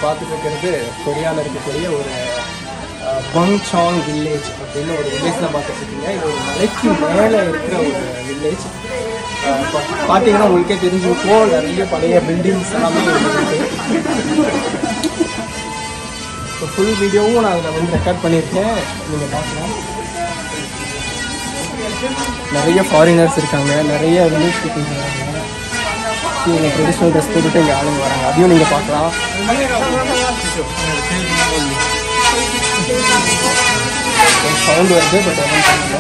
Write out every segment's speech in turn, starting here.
பார்த்துட்டு இருக்கிறது கொரியாவில் இருக்கக்கூடிய ஒரு பங்சாங் வில்லேஜ் அப்படின்னு ஒரு வில்லேஜ் தான் பார்த்துட்டு இருக்கீங்க. இது ஒரு மலைக்கு மேலே இருக்கிற ஒரு வில்லேஜ். பார்த்தீங்கன்னா உங்களுக்கே தெரிஞ்சுருக்கோம், நிறைய பழைய பில்டிங்ஸ் எல்லாமே இருக்குது. இப்போ ஃபுல் வீடியோவும் நான் அதில் வந்து ரெக்கார்ட் பண்ணியிருக்கேன், நீங்கள் பார்க்கலாம். நிறைய ஃபாரினர்ஸ் இருக்காங்க, நிறைய வில்லேஜ் பீப்புள்ஸ் இருக்காங்க. இவங்க ட்ரெடிஷ்னல் ட்ரெஸ் போட்டுட்டு இங்கே ஆளுங்க வராங்க, அதையும் நீங்கள் பார்க்கலாம். சவுண்ட் வருது, பட் எதுவும் பண்ணல.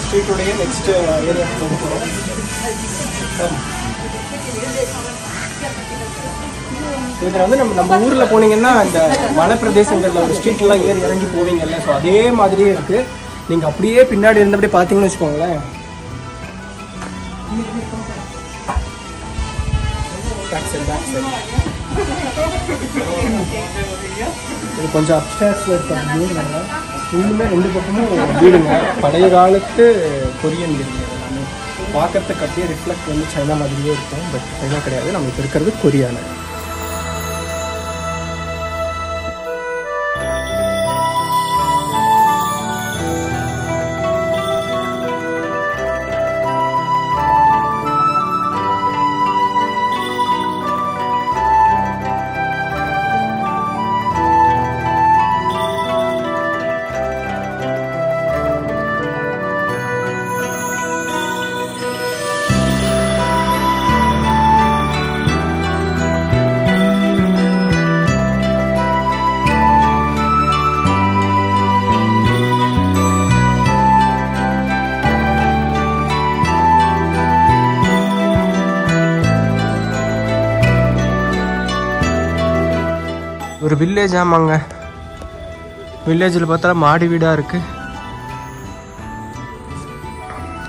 ஸ்ட்ரீட்டுடைய நெக்ஸ்ட் ஏரியாவுக்கு போக போகிறோம். இதில் வந்து நம்ம ஊரில் போனீங்கன்னா இந்த மலை பிரதேசங்களில் ஒரு ஸ்ட்ரீட்லாம் ஏறி இறங்கி போவீங்கல்ல, ஸோ அதே மாதிரியே இருக்குது. நீங்கள் அப்படியே பின்னாடி இருந்தபடி பார்த்தீங்கன்னு வச்சுக்கோங்களேன். இது கொஞ்சம் அப்ஸ்டாக்ஸில் இருக்காங்க வீடுங்க. இன்னுமே 2 பக்கமும் வீடுங்க, பழைய காலத்து கொரியன் வீடுங்க. எல்லாமே பார்க்கறதுக்கு அப்படியே ரிஃப்ளெக்ட் வந்து சைனா மாதிரியே இருக்கும், பட் சைனா கிடையாது, நம்ம இப்போ இருக்கிறது கொரியாவில். ஒரு வில்லேஜ். ஆமாங்க, வில்லேஜில் பார்த்தா மாடி வீடாக இருக்குது.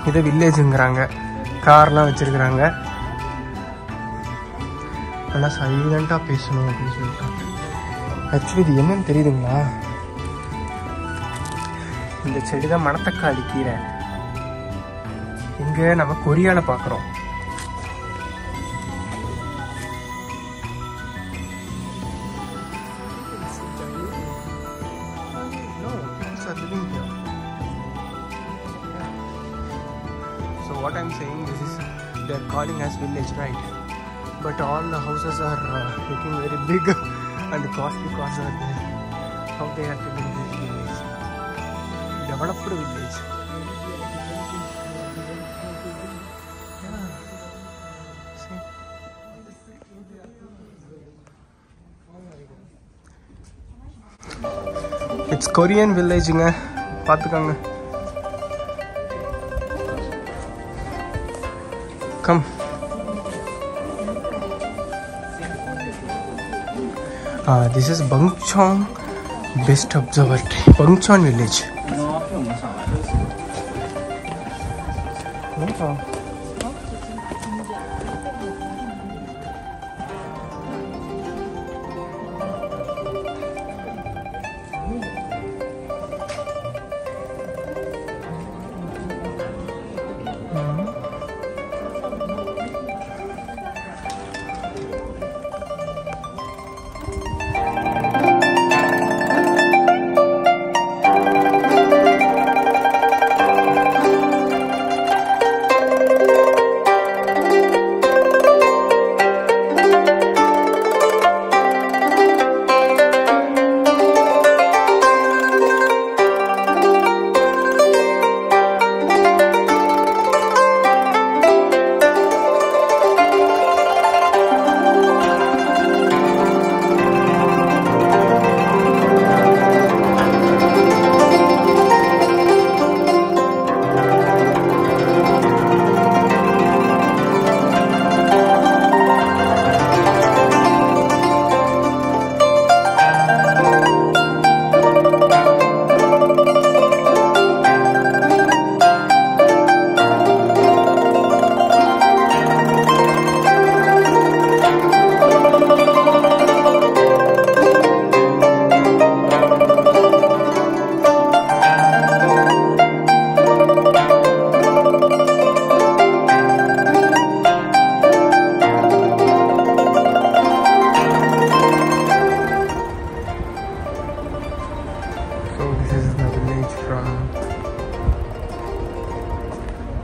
இதை வில்லேஜுங்கிறாங்க. கார்லாம் வச்சுருக்குறாங்க. நல்லா சைலண்ட்டாக பேசணும் அப்படின்னு சொல்லிட்டாங்க. ஆக்சுவலி இது என்னன்னு தெரியுதுங்களா? இந்த செடி தான் மணத்தக்காளி கீரை. இங்கே நம்ம கொரியாவில் பார்க்குறோம். What I'm saying, this is they are calling as village, right? But all the houses are looking very big and cost because of how they have to build this village. Developed village. Yeah. See? It's Korean village nga. Paathukonga. Come. This is Bangchong Best Observatory. Bangchong village.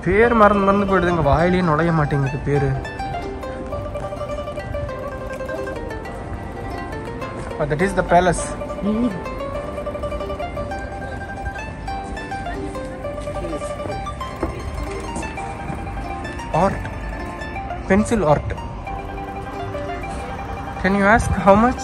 பேர் மறந்து போயிடுதுங்க, வாயிலேயே நுழைய மாட்டேங்குது பேர். That is the palace. Art, pencil art. Can you ask how much?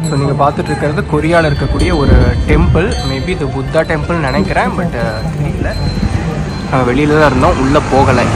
So நீங்கள் பார்த்துட்டு இருக்கிறது கொரியாவில் இருக்கக்கூடிய ஒரு டெம்பிள். மேபி இது புத்தா டெம்பிள் நினைக்கிறேன், பட் தெரியல. வெளியில் தான் இருந்தோம், உள்ளே போகலை.